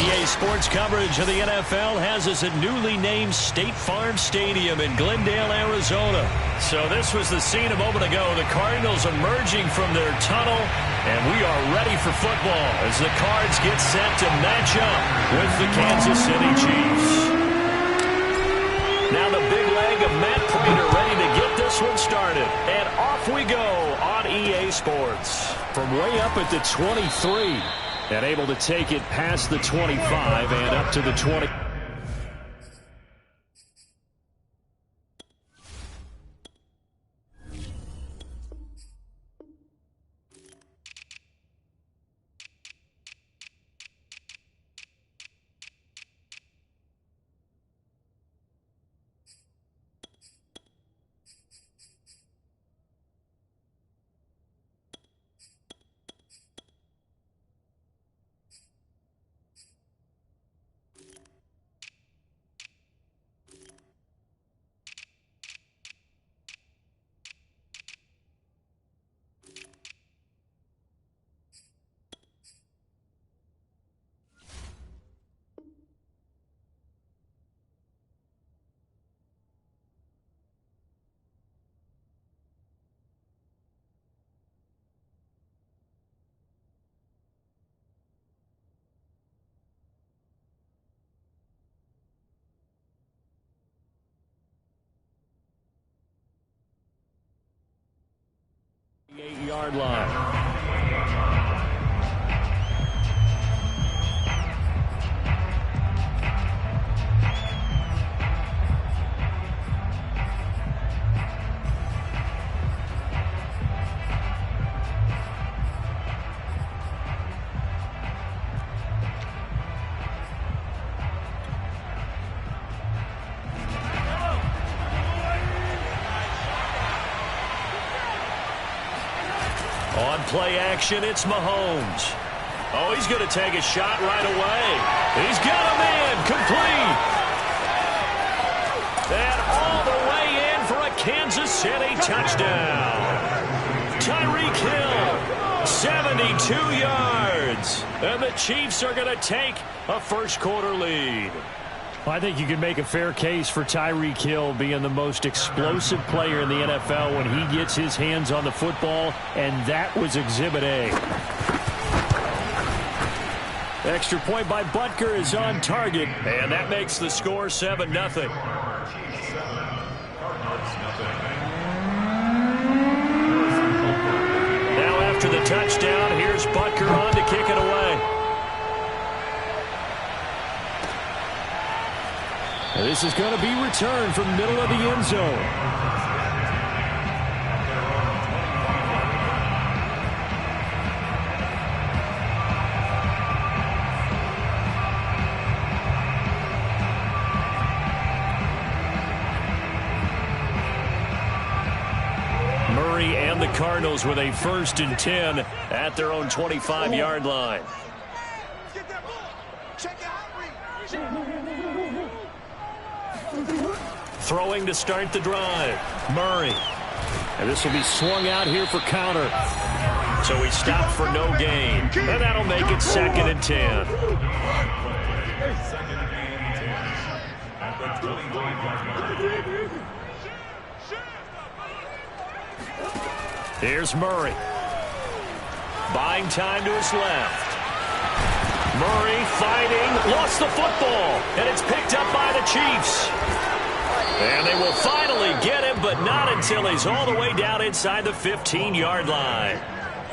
EA Sports coverage of the NFL has us at newly named State Farm Stadium in Glendale, Arizona. So this was the scene a moment ago. The Cardinals emerging from their tunnel, and we are ready for football as the Cards get set to match up with the Kansas City Chiefs. Now the big leg of Matt Prater ready to get this one started. And off we go on EA Sports. From way up at the 23. And able to take it past the 25 and up to the 20. The 8-yard line. On play action, it's Mahomes. Oh, he's going to take a shot right away. He's got him in, complete. And all the way in for a Kansas City touchdown. Tyreek Hill, 72 yards. And the Chiefs are going to take a first-quarter lead. I think you can make a fair case for Tyreek Hill being the most explosive player in the NFL when he gets his hands on the football, and that was Exhibit A. Extra point by Butker is on target, and that makes the score 7-0. Now after the touchdown, here's Butker on to kick it away. This is going to be returned from middle of the end zone. Murray and the Cardinals with a 1st and 10 at their own 25-yard line. Throwing to start the drive. Murray. And this will be swung out here for counter. So he stopped for no gain. And that'll make it 2nd and 10. Here's Murray. Buying time to his left. Murray fighting. Lost the football. And it's picked up by the Chiefs. And they will finally get him, but not until he's all the way down inside the 15-yard line.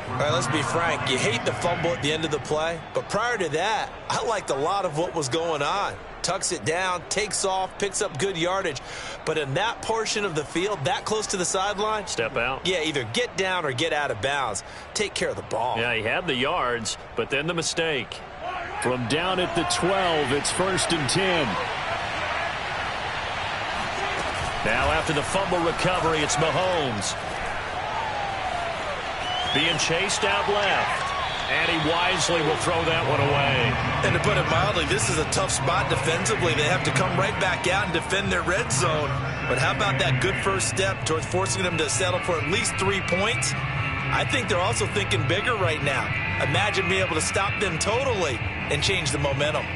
All right, let's be frank. You hate the fumble at the end of the play, but prior to that, I liked a lot of what was going on. Tucks it down, takes off, picks up good yardage. But in that portion of the field, that close to the sideline, step out. Yeah, either get down or get out of bounds. Take care of the ball. Yeah, he had the yards, but then the mistake. From down at the 12, it's 1st and 10. Now after the fumble recovery, it's Mahomes. Being chased out left. And he wisely will throw that one away. And to put it mildly, this is a tough spot defensively. They have to come right back out and defend their red zone. But how about that good first step towards forcing them to settle for at least 3 points? I think they're also thinking bigger right now. Imagine being able to stop them totally. and change the momentum.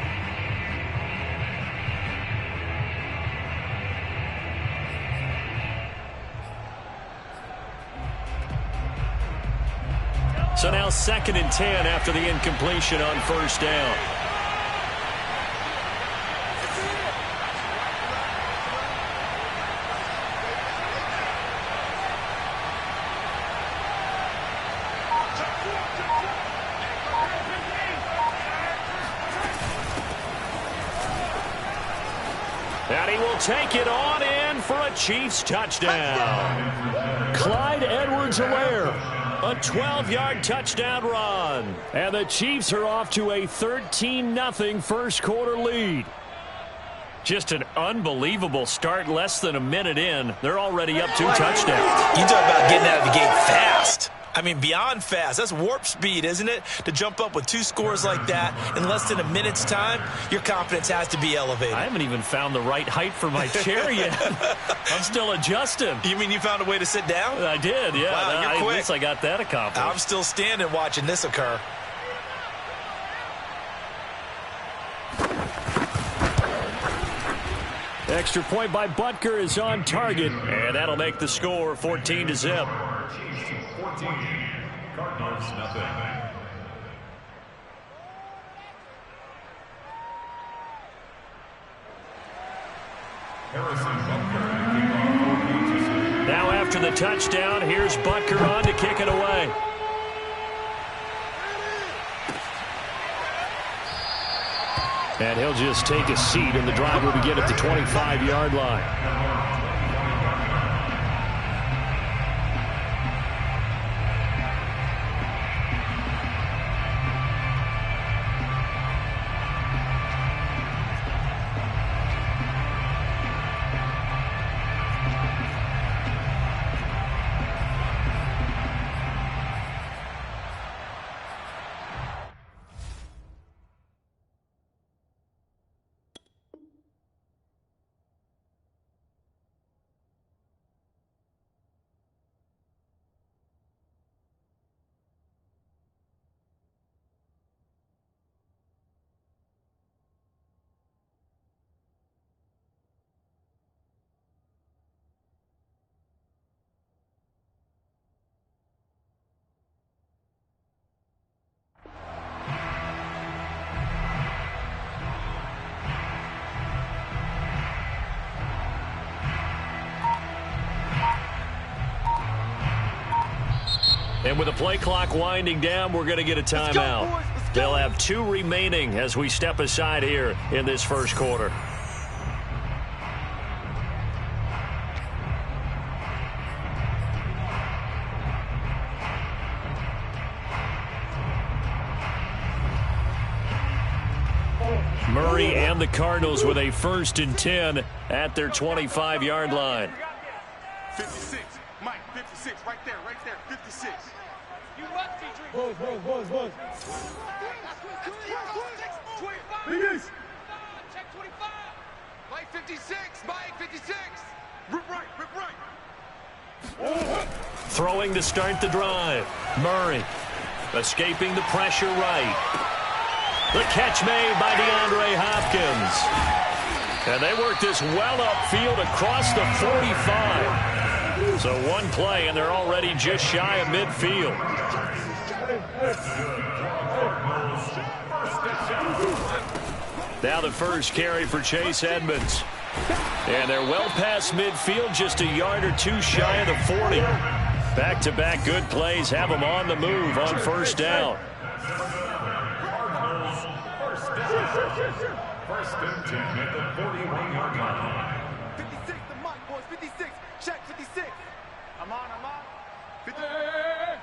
So now 2nd and 10 after the incompletion on first down. And he will take it on in for a Chiefs touchdown. Clyde Edwards-Helaire. A 12-yard touchdown run. And the Chiefs are off to a 13-0 first quarter lead. Just an unbelievable start. Less than a minute in, they're already up 2 touchdowns. You talk about getting out of the gate fast. I mean, beyond fast. That's warp speed, isn't it? To jump up with 2 scores like that in less than a minute's time, your confidence has to be elevated. I haven't even found the right height for my chair yet. I'm still adjusting. You mean you found a way to sit down? I did, yeah. Wow, you're quick. At least I got that accomplished. I'm still standing watching this occur. Extra point by Butker is on target, and that'll make the score 14-0. Cardinals, nothing. Now after the touchdown, here's Butker on to kick it away. And he'll just take a seat, and the drive will begin at the 25-yard line. And with the play clock winding down, we're going to get a timeout. They'll have 2 remaining as we step aside here in this first quarter. Murray and the Cardinals with a 1st and 10 at their 25-yard line. 56. Mike, 56. Right there. 56. You what, T3? Boys. Biggest. Check 25. Mike, 56. Mike, 56. Rip right. Throwing to start the drive. Murray escaping the pressure right. The catch made by DeAndre Hopkins. And they work this well upfield across the 45. So one play, and they're already just shy of midfield. Now the first carry for Chase Edmonds. And they're well past midfield, just a yard or 2 shy of the 40. Back-to-back good plays have them on the move on first down. First and 10 at the 41-yard line. 56, the Mike, boys. 56. Check 56. I'm on. 50. Hey.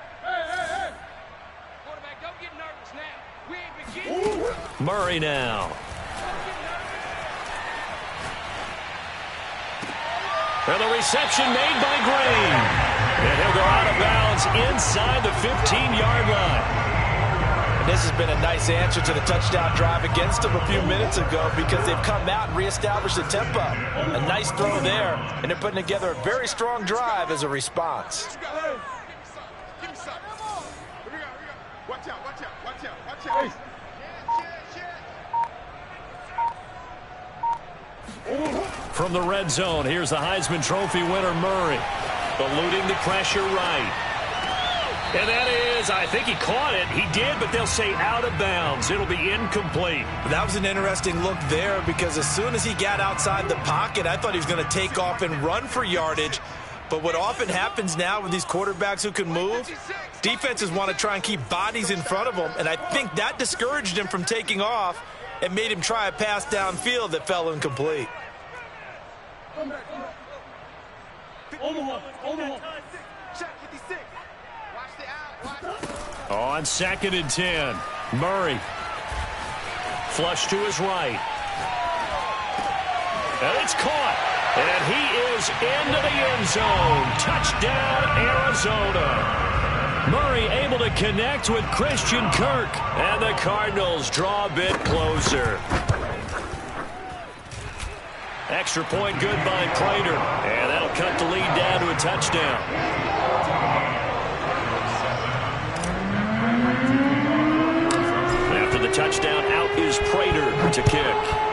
Quarterback, don't get nervous now. We ain't beginning. Murray now. And the reception made by Green. And he'll go out of bounds inside the 15-yard line. And this has been a nice answer to the touchdown drive against them a few minutes ago because they've come out and reestablished the tempo. A nice throw there, and they're putting together a very strong drive as a response. Give me some. Watch out. From the red zone, here's the Heisman Trophy winner, Murray. Eluding the pressure right. And that is, I think he caught it. He did, but they'll say out of bounds. It'll be incomplete. That was an interesting look there because as soon as he got outside the pocket, I thought he was going to take off and run for yardage. But what often happens now with these quarterbacks who can move, defenses want to try and keep bodies in front of them, and I think that discouraged him from taking off and made him try a pass downfield that fell incomplete. On 2nd and 10, Murray. Flush to his right. And it's caught. And he is into the end zone. Touchdown, Arizona. Murray able to connect with Christian Kirk. And the Cardinals draw a bit closer. Extra point good by Prater. And that'll cut the lead down to a touchdown. After the touchdown, out is Prater to kick.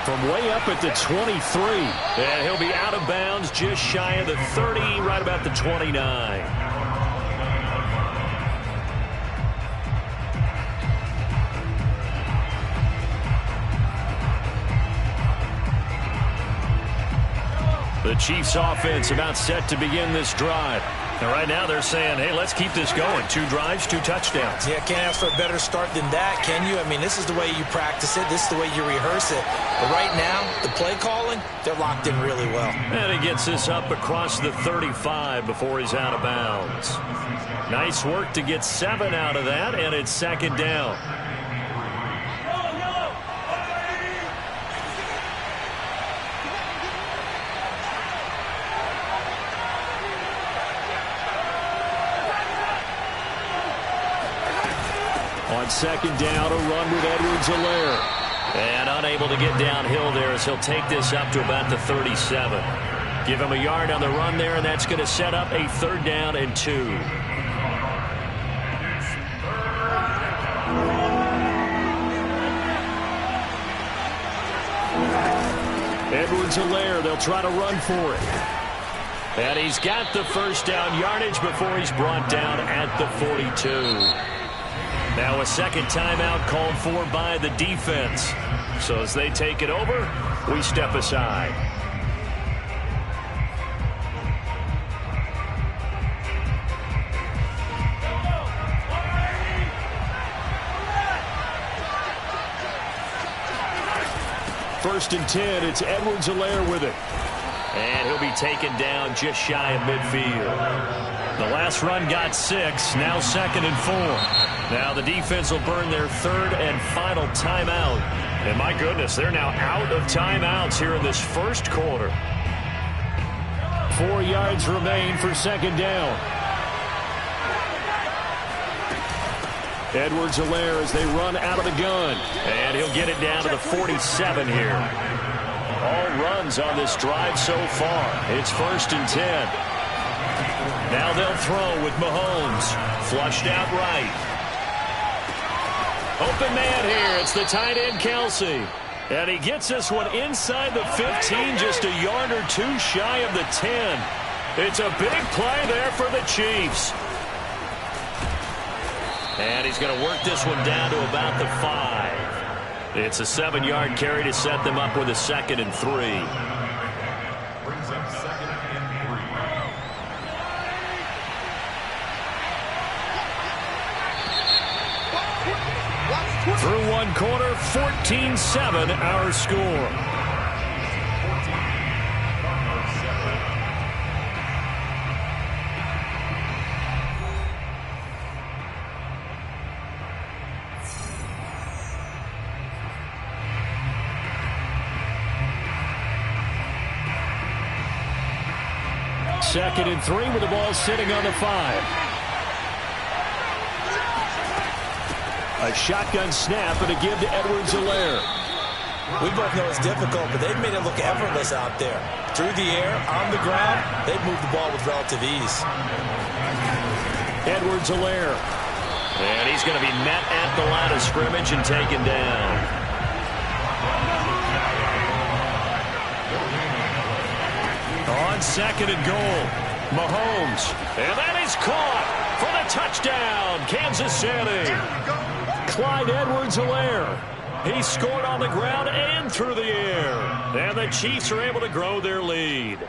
From way up at the 23. And he'll be out of bounds just shy of the 30, right about the 29. The Chiefs offense about set to begin this drive. And right now they're saying, hey, let's keep this going. 2 drives, 2 touchdowns. Yeah, can't ask for a better start than that, can you? I mean, this is the way you practice it. This is the way you rehearse it. But right now, the play calling, they're locked in really well. And he gets this up across the 35 before he's out of bounds. Nice work to get 7 out of that, and it's 2nd down. On 2nd down, a run with Edwards-Helaire. And unable to get downhill there as he'll take this up to about the 37. Give him a yard on the run there, and that's going to set up a 3rd down and 2. Edwards-Helaire, they'll try to run for it. And he's got the 1st down yardage before he's brought down at the 42. Now a 2nd timeout called for by the defense. So as they take it over, we step aside. First and 10, it's Edwards-Helaire with it. And he'll be taken down just shy of midfield. The last run got 6, now 2nd and 4. Now the defense will burn their 3rd and final timeout. And my goodness, they're now out of timeouts here in this 1st quarter. 4 yards remain for 2nd down. Edwards-Helaire as they run out of the gun. And he'll get it down to the 47 here. All runs on this drive so far. It's 1st and 10. Now they'll throw with Mahomes. Flushed out right. Open man here. It's the tight end, Kelsey. And he gets this one inside the 15, just a yard or 2 shy of the 10. It's a big play there for the Chiefs. And he's going to work this one down to about the 5. It's a 7-yard carry to set them up with a 2nd and 3. Brings up 2nd and 3. Through 1 quarter, 14-7 our score. Second and 3 with the ball sitting on the 5. A shotgun snap and a give to Edwards-Helaire. We both know it's difficult, but they've made it look effortless out there. Through the air, on the ground, they've moved the ball with relative ease. Edwards-Helaire. And he's going to be met at the line of scrimmage and taken down. On second and goal, Mahomes. And that is caught for the touchdown, Kansas City. Clyde Edwards-Helaire. He scored on the ground and through the air. And the Chiefs are able to grow their lead.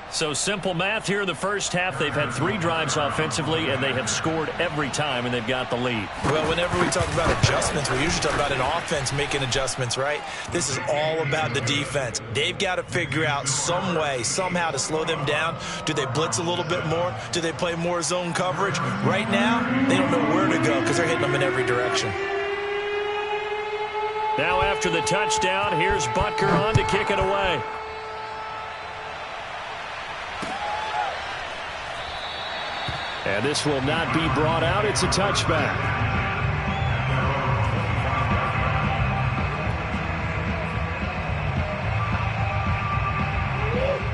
So simple math here in the first half. They've had 3 drives offensively, and they have scored every time, and they've got the lead. Well, whenever we talk about adjustments, we usually talk about an offense making adjustments, right? This is all about the defense. They've got to figure out some way, somehow to slow them down. Do they blitz a little bit more? Do they play more zone coverage? Right now, they don't know where to go because they're hitting them in every direction. Now after the touchdown, here's Butker on to kick it away. And this will not be brought out. It's a touchback.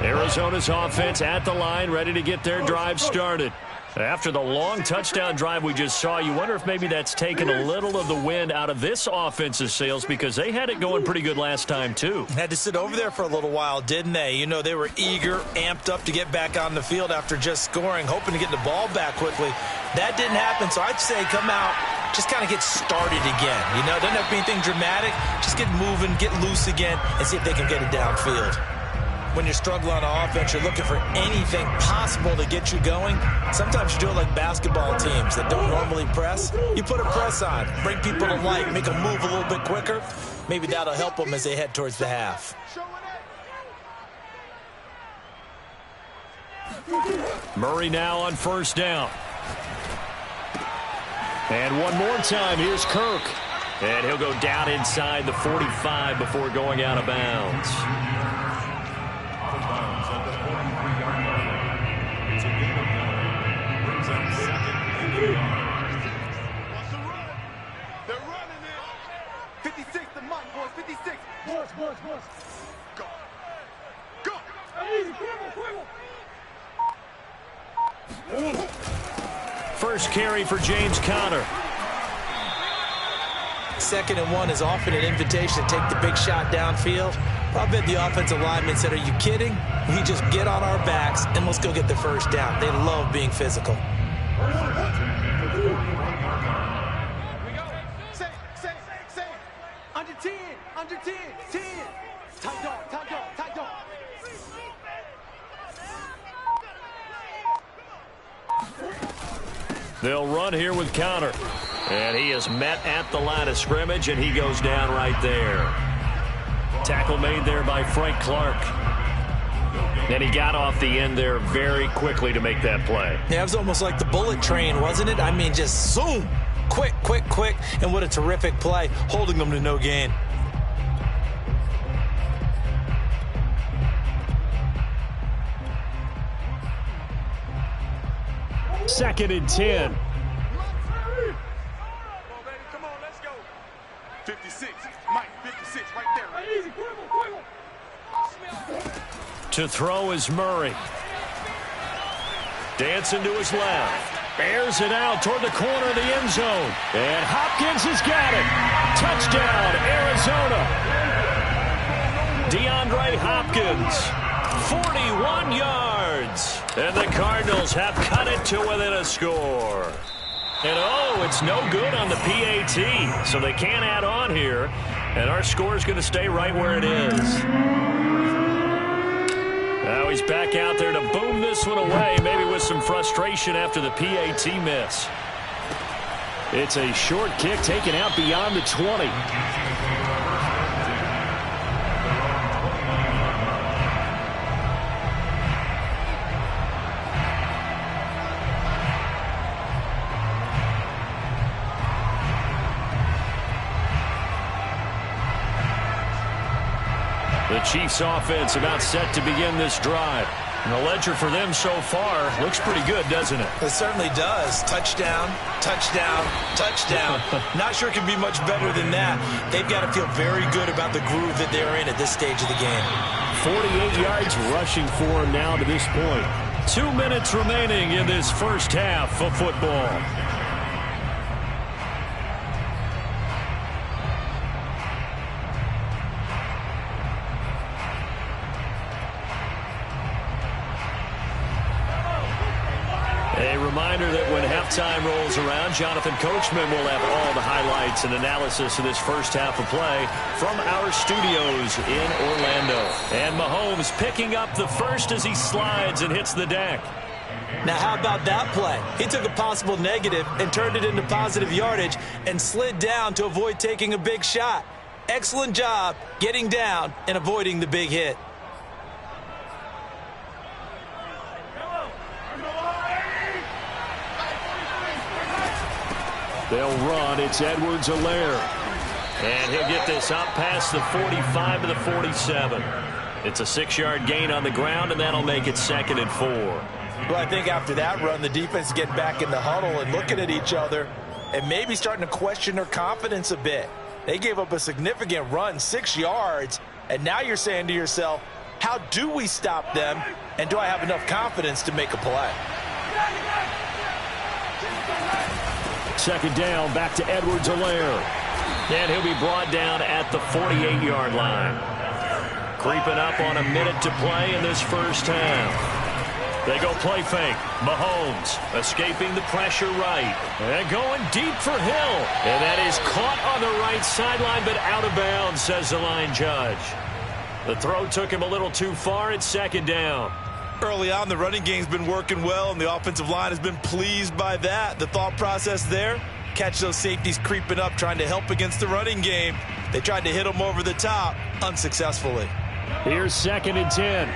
Arizona's offense at the line, ready to get their drive started. After the long touchdown drive we just saw, you wonder if maybe that's taken a little of the wind out of this offense's sails, because they had it going pretty good last time, too. Had to sit over there for a little while, didn't they? You know, they were eager, amped up to get back on the field after just scoring, hoping to get the ball back quickly. That didn't happen, so I'd say come out, just kind of get started again. You know, doesn't have to be anything dramatic. Just get moving, get loose again, and see if they can get it downfield. When you're struggling on offense, you're looking for anything possible to get you going. Sometimes you do it like basketball teams that don't normally press. You put a press on, bring people to life, make them move a little bit quicker. Maybe that'll help them as they head towards the half. Murray now on first down. And one more time, here's Kirk. And he'll go down inside the 45 before going out of bounds. First carry for James Conner. 2nd and 1 is often an invitation to take the big shot downfield. I bet the offensive lineman said, are you kidding? We just get on our backs and let's go get the first down. They love being physical. Under 10, under 10, 10. Tight dog, tight dog, tight dog. They'll run here with Conner. And he is met at the line of scrimmage, and he goes down right there. Tackle made there by Frank Clark. And he got off the end there very quickly to make that play. Yeah, it was almost like the bullet train, wasn't it? I mean, just zoom. Quick, quick, quick. And what a terrific play, holding them to no gain. Second and 10. Come on, let's go. 56. Mike, 56 right there. Easy, quiver, quiver. To throw is Murray. Dancing to his left. Airs it out toward the corner of the end zone. And Hopkins has got it. Touchdown, Arizona. DeAndre Hopkins. 41 yards. And the Cardinals have cut it to within a score. And oh, it's no good on the PAT. So they can't add on here. And our score is going to stay right where it is. Now he's back out there to boom this one away, maybe with some frustration after the PAT miss. It's a short kick taken out beyond the 20. The Chiefs offense about set to begin this drive. And the ledger for them so far looks pretty good, doesn't it? It certainly does. Touchdown, touchdown, touchdown. Not sure it can be much better than that. They've got to feel very good about the groove that they're in at this stage of the game. 48 yards rushing for him now to this point. 2 minutes remaining in this first half of football. reminder that when halftime rolls around, Jonathan Coachman will have all the highlights and analysis of this first half of play from our studios in Orlando. And Mahomes picking up the first as he slides and hits the deck. Now, how about that play? He took a possible negative and turned it into positive yardage and slid down to avoid taking a big shot. Excellent job getting down and avoiding the big hit. They'll run. It's Edwards-Helaire. And he'll get this up past the 45 to the 47. It's a 6-yard gain on the ground, and that'll make it 2nd and 4. Well, I think after that run, the defense is getting back in the huddle and looking at each other and maybe starting to question their confidence a bit. They gave up a significant run, 6 yards, and now you're saying to yourself, how do we stop them, and do I have enough confidence to make a play? 2nd down, back to Edwards-Helaire. And he'll be brought down at the 48-yard line. Creeping up on a minute to play in this first half. They go play fake. Mahomes escaping the pressure right. And going deep for Hill. And that is caught on the right sideline, but out of bounds, says the line judge. The throw took him a little too far. It's 2nd down. Early on, the running game's been working well, and the offensive line has been pleased by that. The thought process there, catch those safeties creeping up, trying to help against the running game. They tried to hit them over the top, unsuccessfully. Here's 2nd and 10.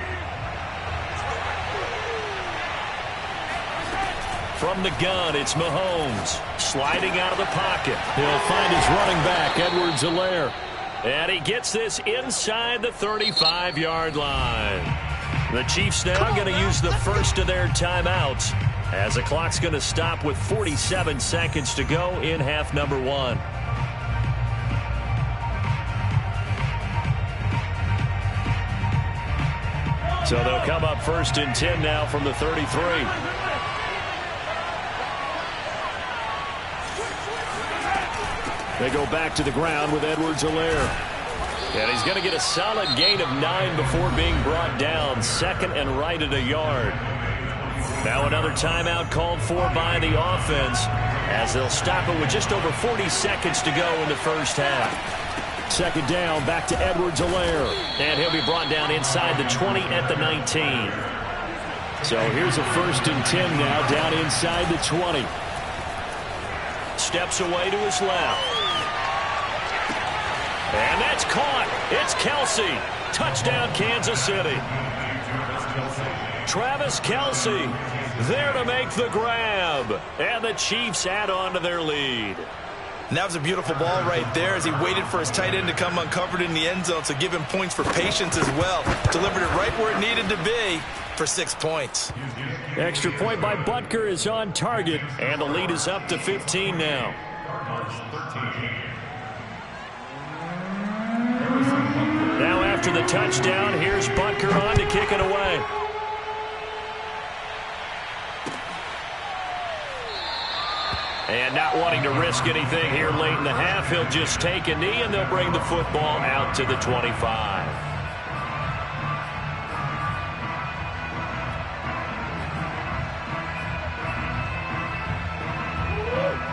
From the gun, it's Mahomes. Sliding out of the pocket. He'll find his running back, Edwards-Helaire. And he gets this inside the 35-yard line. The Chiefs now going to use the first of their timeouts as the clock's going to stop with 47 seconds to go in half number 1. So they'll come up 1st and 10 now from the 33. They go back to the ground with Edwards-Helaire. And he's going to get a solid gain of 9 before being brought down. 2nd and right at a yard. Now another timeout called for by the offense as they'll stop it with just over 40 seconds to go in the first half. 2nd down, back to Edwards-Helaire. And he'll be brought down inside the 20 at the 19. So here's a 1st and 10 now down inside the 20. Steps away to his left. And that's caught. It's Kelce. Touchdown, Kansas City. Travis Kelce there to make the grab. And the Chiefs add on to their lead. And that was a beautiful ball right there as he waited for his tight end to come uncovered in the end zone, so give him points for patience as well. Delivered it right where it needed to be for 6 points. Extra point by Butker is on target, and the lead is up to 15 now. Now after the touchdown, here's Butker on to kick it away. And not wanting to risk anything here late in the half, he'll just take a knee, and they'll bring the football out to the 25.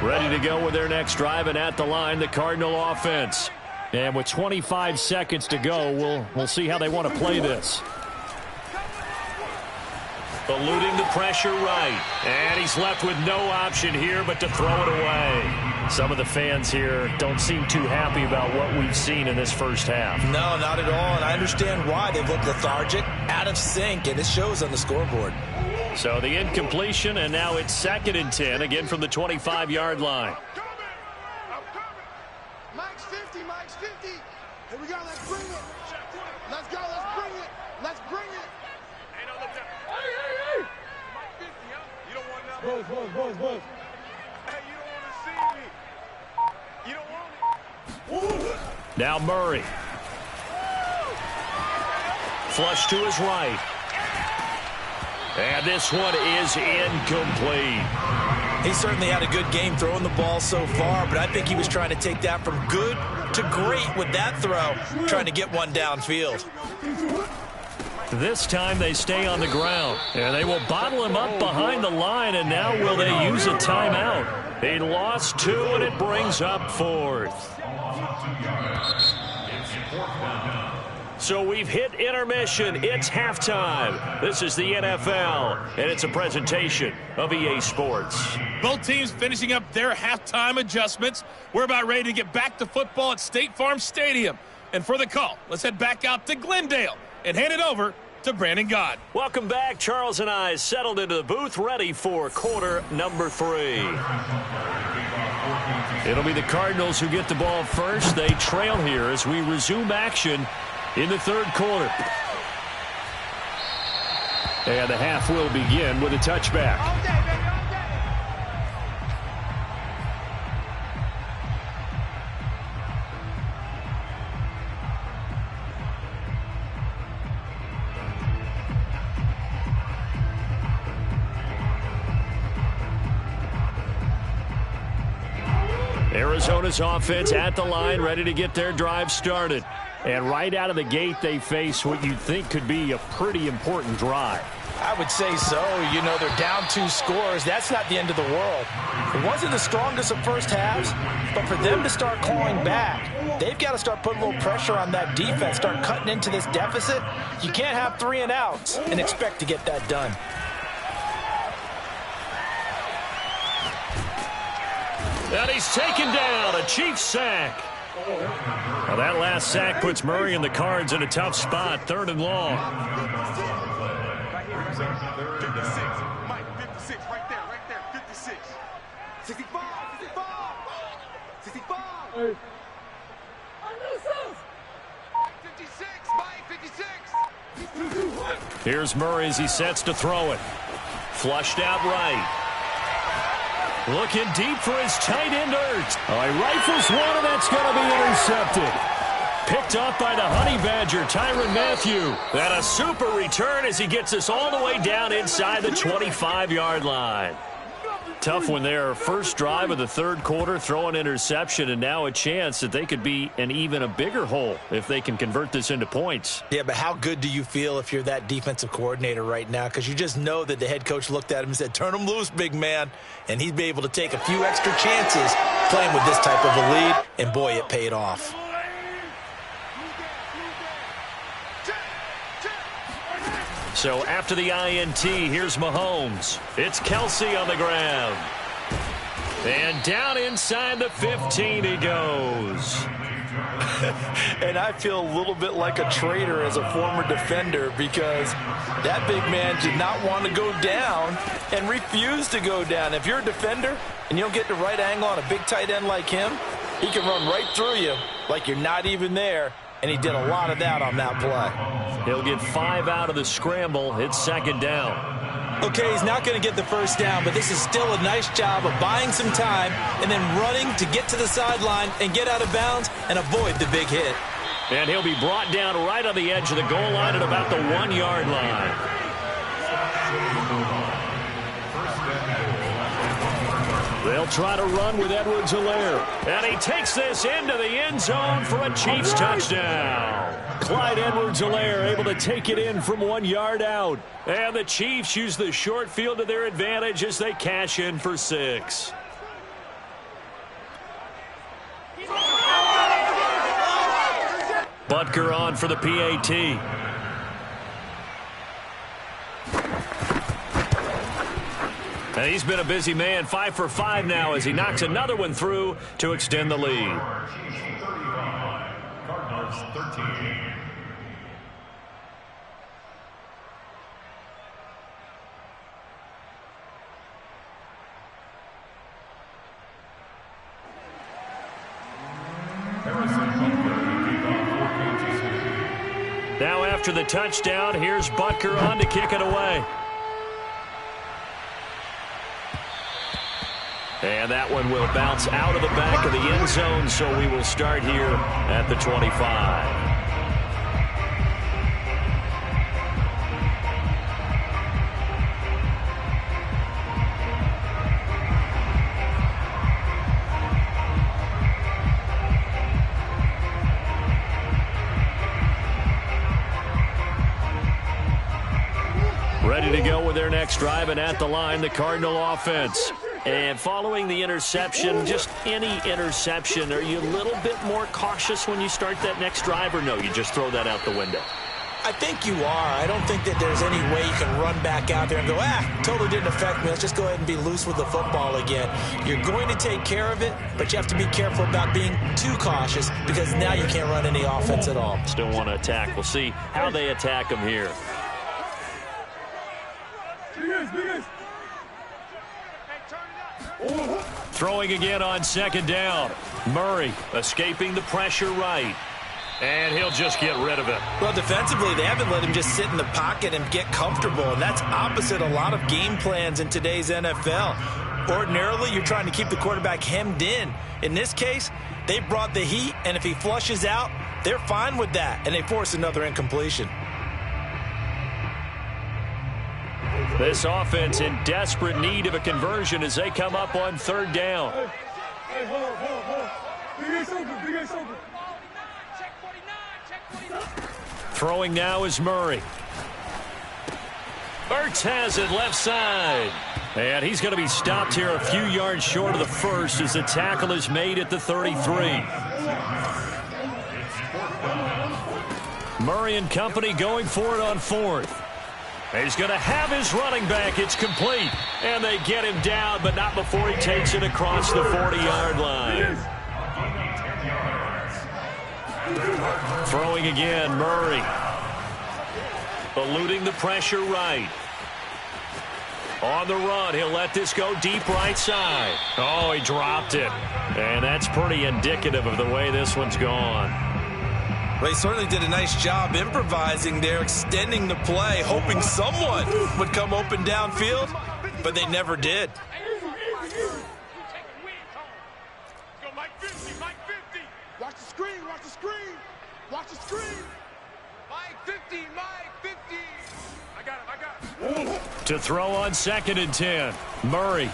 Ready to go with their next drive, and at the line, the Cardinal offense. And with 25 seconds to go, we'll see how they want to play this. Eluding the pressure right. And he's left with no option here but to throw it away. Some of the fans here don't seem too happy about what we've seen in this first half. No, not at all, and I understand why. They've looked lethargic, out of sync, and it shows on the scoreboard. So the incompletion, and now it's 2nd and 10, again from the 25-yard line. Mike's 50, Mike's 50. Here we go, let's bring it. Let's go, let's bring it. Let's bring it. Hey, no, look down. Hey. Mike 50, huh? You don't want that. Buzz. Hey, you don't want to see me. You don't want it. Now Murray. Flush to his right. And this one is incomplete. He certainly had a good game throwing the ball so far, but I think he was trying to take that from good to great with that throw, trying to get one downfield. This time they stay on the ground. And they will bottle him up behind the line, and now will they use a timeout? He lost 2, and it brings up 4th. So we've hit intermission. It's halftime. This is the NFL, and it's a presentation of EA Sports. Both teams finishing up their halftime adjustments. We're about ready to get back to football at State Farm Stadium. And for the call, let's head back out to Glendale and hand it over to Brandon Gaud. Welcome back. Charles and I settled into the booth, ready for quarter number 3. It'll be the Cardinals who get the ball first. They trail here as we resume action in the 3rd quarter. And the half will begin with a touchback. All day, baby, all day. Arizona's offense at the line, ready to get their drive started. And right out of the gate, they face what you'd think could be a pretty important drive. I would say so. You know, they're down 2 scores. That's not the end of the world. It wasn't the strongest of first halves, but for them to start clawing back, they've got to start putting a little pressure on that defense, start cutting into this deficit. You can't have 3 and outs and expect to get that done. And he's taken down, a Chiefs sack. Well, that last sack puts Murray and the Cards in a tough spot, 3rd and long. 56, Mike, 56, right there, 56. 65, 65, 65. 56, Mike, 56. Here's Murray as he sets to throw it. Flushed out right. Looking deep for his tight end, Ertz. Oh, he rifles one, and that's going to be intercepted. Picked up by the Honey Badger, Tyrann Mathieu. And a super return as he gets us all the way down inside the 25-yard line. Tough one there. First drive of the 3rd quarter, throw an interception, and now a chance that they could be in even a bigger hole if they can convert this into points. Yeah, but how good do you feel if you're that defensive coordinator right now? Because you just know that the head coach looked at him and said, turn him loose, big man. And he'd be able to take a few extra chances playing with this type of a lead. And, boy, it paid off. So after the INT, here's Mahomes. It's Kelsey on the ground. And down inside the 15 he goes. And I feel a little bit like a traitor as a former defender because that big man did not want to go down and refused to go down. If you're a defender and you don't get the right angle on a big tight end like him, he can run right through you like you're not even there. And he did a lot of that on that play. He'll get 5 out of the scramble. It's 2nd down. Okay, he's not going to get the first down, but this is still a nice job of buying some time and then running to get to the sideline and get out of bounds and avoid the big hit. And he'll be brought down right on the edge of the goal line at about the 1-yard line. They'll try to run with Edwards-Helaire. And he takes this into the end zone for a Chiefs touchdown. Clyde Edwards-Helaire able to take it in from 1 yard out. And the Chiefs use the short field to their advantage as they cash in for 6. Butker on for the PAT. And he's been a busy man, 5 for 5 now as he knocks another one through to extend the lead. Cardinals 13. Now after the touchdown, here's Butker on to kick it away. And that one will bounce out of the back of the end zone, so we will start here at the 25. with their next drive, and at the line, the Cardinal offense. And following the interception, just any interception, are you a little bit more cautious when you start that next drive, or no, you just throw that out the window? I think you are. I don't think that there's any way you can run back out there and go, totally didn't affect me. Let's just go ahead and be loose with the football again. You're going to take care of it, but you have to be careful about being too cautious because now you can't run any offense at all. Still want to attack. We'll see how they attack them here. Throwing again on second down. Murray escaping the pressure right. And he'll just get rid of it. Well, defensively, they haven't let him just sit in the pocket and get comfortable, and that's opposite a lot of game plans in today's NFL. Ordinarily, you're trying to keep the quarterback hemmed in. In this case, they brought the heat, and if he flushes out, they're fine with that, and they force another incompletion. This offense in desperate need of a conversion as they come up on third down. Throwing now is Murray. Ertz has it left side. And he's going to be stopped here a few yards short of the first as the tackle is made at the 33. Murray and company going for it on fourth. He's going to have his running back. It's complete. And they get him down, but not before he takes it across the 40-yard line. Throwing again, Murray. Eluding the pressure right. On the run, he'll let this go deep right side. Oh, he dropped it. And that's pretty indicative of the way this one's gone. Well, he certainly did a nice job improvising there, extending the play, hoping someone would come open downfield, but they never did. Watch the screen, watch the screen. Watch the screen. Mike 50, Mike 50. I got him. To throw on second and 10. Murray.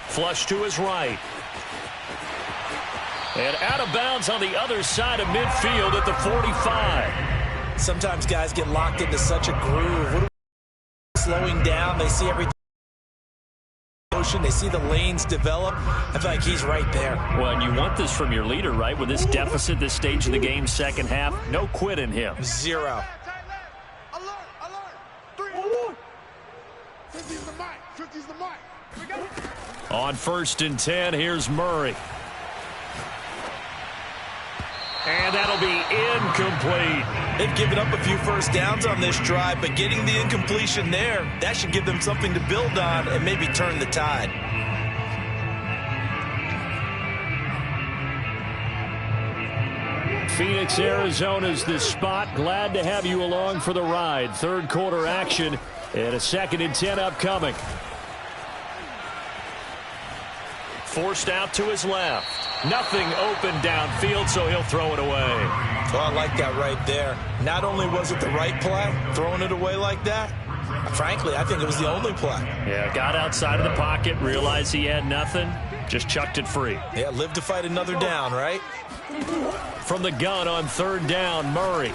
Flush to his right. And out of bounds on the other side of midfield at the 45. Sometimes guys get locked into such a groove. Slowing down, they see everything. They see the lanes develop. I feel like he's right there. Well, and you want this from your leader, right? With this deficit, this stage of the game, second half, no quit in him. Zero. Alert, alert. 3. 50's the mic. 50's the mic. Here we go. On first and 10, here's Murray. And that'll be incomplete. They've given up a few first downs on this drive, but getting the incompletion there, that should give them something to build on and maybe turn the tide. Phoenix, Arizona's the spot. Glad to have you along for the ride. Third quarter action and a second and 10 upcoming. Forced out to his left. Nothing open downfield, so he'll throw it away. Oh, I like that right there. Not only was it the right play, throwing it away like that, frankly, I think it was the only play. Yeah, got outside of the pocket, realized he had nothing, just chucked it free. Yeah, live to fight another down, right? From the gun on third down, Murray.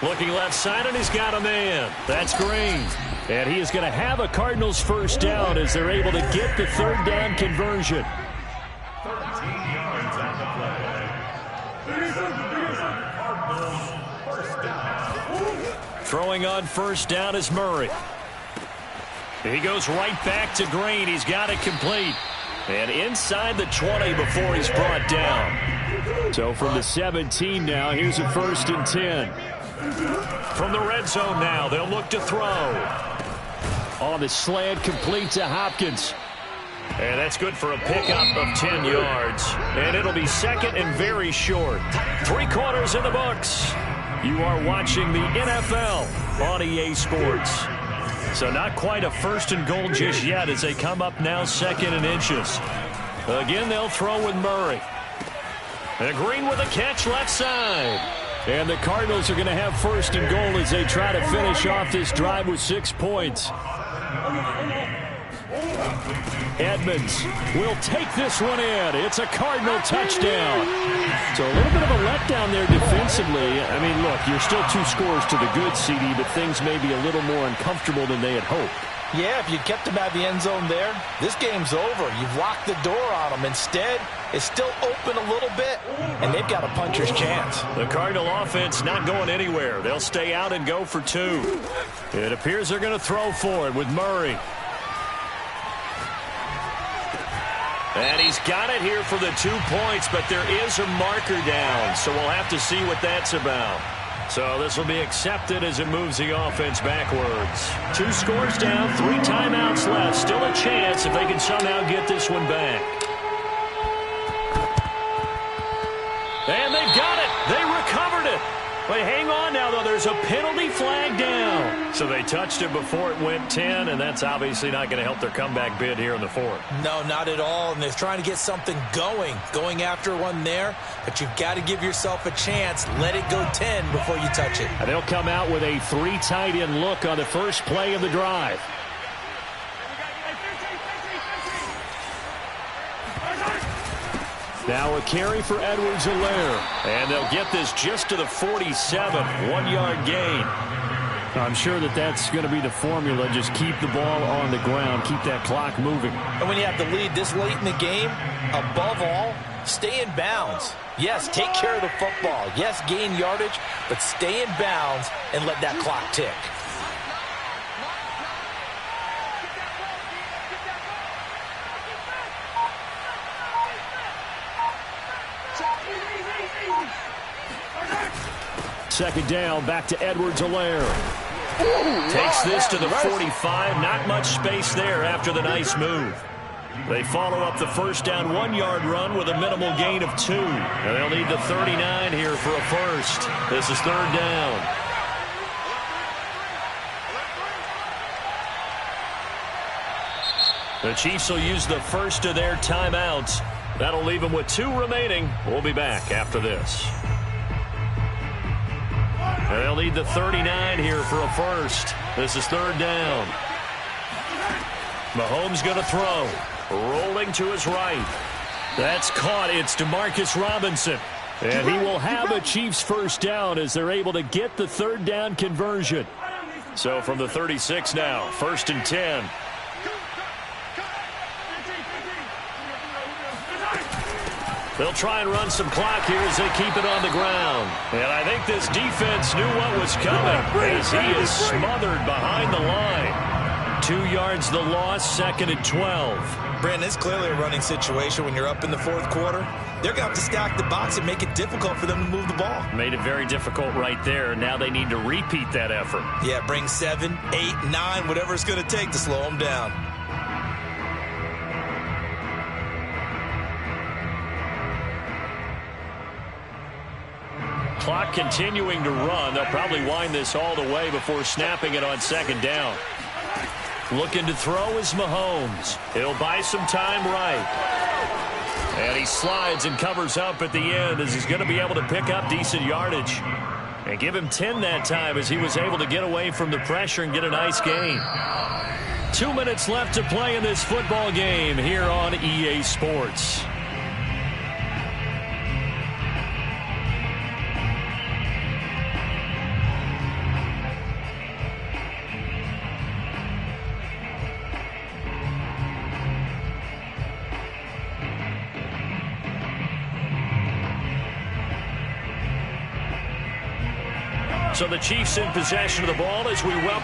Looking left side, and he's got a man. That's Green. And he is going to have a Cardinals first down as they're able to get the third down conversion. 13 yards on the play. First down. Throwing on first down is Murray. He goes right back to Green. He's got it complete. And inside the 20 before he's brought down. So from the 17 now, here's a first and 10. From the red zone now, they'll look to throw. On the slant, complete to Hopkins. And that's good for a pickup of 10 yards. And it'll be second and very short. 3 quarters in the books. You are watching the NFL on EA Sports. So not quite a first and goal just yet as they come up now second and inches. Again, they'll throw with Murray. And Green with a catch left side. And the Cardinals are going to have first and goal as they try to finish off this drive with 6 points. Edmonds will take this one in. It's a Cardinal touchdown. So a little bit of a letdown there defensively. I mean, look, you're still 2 scores to the good, CD, but things may be a little more uncomfortable than they had hoped. Yeah, if you kept him out of the end zone there, this game's over. You've locked the door on him. Instead, it's still open a little bit, and they've got a puncher's chance. The Cardinal offense not going anywhere. They'll stay out and go for 2. It appears they're going to throw for it with Murray. And he's got it here for the 2 points, but there is a marker down, so we'll have to see what that's about. So this will be accepted as it moves the offense backwards. 2 scores down, 3 timeouts left. Still a chance if they can somehow get this one back. And they've got it. They recovered it. But hang on now, though. There's a penalty flag down. So they touched it before it went 10, and that's obviously not going to help their comeback bid here in the 4th. No, not at all. And they're trying to get something going after one there. But you've got to give yourself a chance. Let it go 10 before you touch it. And they'll come out with a 3 tight end look on the first play of the drive. Now a carry for Edwards-Helaire. And they'll get this just to the 47. 1-yard gain. I'm sure that's going to be the formula. Just keep the ball on the ground. Keep that clock moving. And when you have the lead this late in the game, above all, stay in bounds. Yes, take care of the football. Yes, gain yardage, but stay in bounds and let that clock tick. Second down, back to Edwards-Helaire. Takes this to the 45. Not much space there after the nice move. They follow up the first down 1-yard run with a minimal gain of 2. And they'll need the 39 here for a first. This is 3rd down. The Chiefs will use the first of their timeouts. That'll leave them with 2 remaining. We'll be back after this. They'll need the 39 here for a first. This is 3rd down. Mahomes going to throw. Rolling to his right. That's caught. It's Demarcus Robinson. And he will have a Chiefs first down as they're able to get the 3rd down conversion. So from the 36 now, 1st and 10. They'll try and run some clock here as they keep it on the ground. And I think this defense knew what was coming as he is smothered behind the line. 2 yards the loss, 2nd and 12. Brandon, it's clearly a running situation when you're up in the 4th quarter. They're going to have to stack the box and make it difficult for them to move the ball. Made it very difficult right there. Now they need to repeat that effort. Yeah, bring 7, 8, 9, whatever it's going to take to slow them down. Clock continuing to run. They'll probably wind this all the way before snapping it on 2nd down. Looking to throw is Mahomes. He'll buy some time right. And he slides and covers up at the end as he's going to be able to pick up decent yardage. And give him 10 that time as he was able to get away from the pressure and get a nice gain. 2 minutes left to play in this football game here on EA Sports. So the Chiefs in possession of the ball as we welcome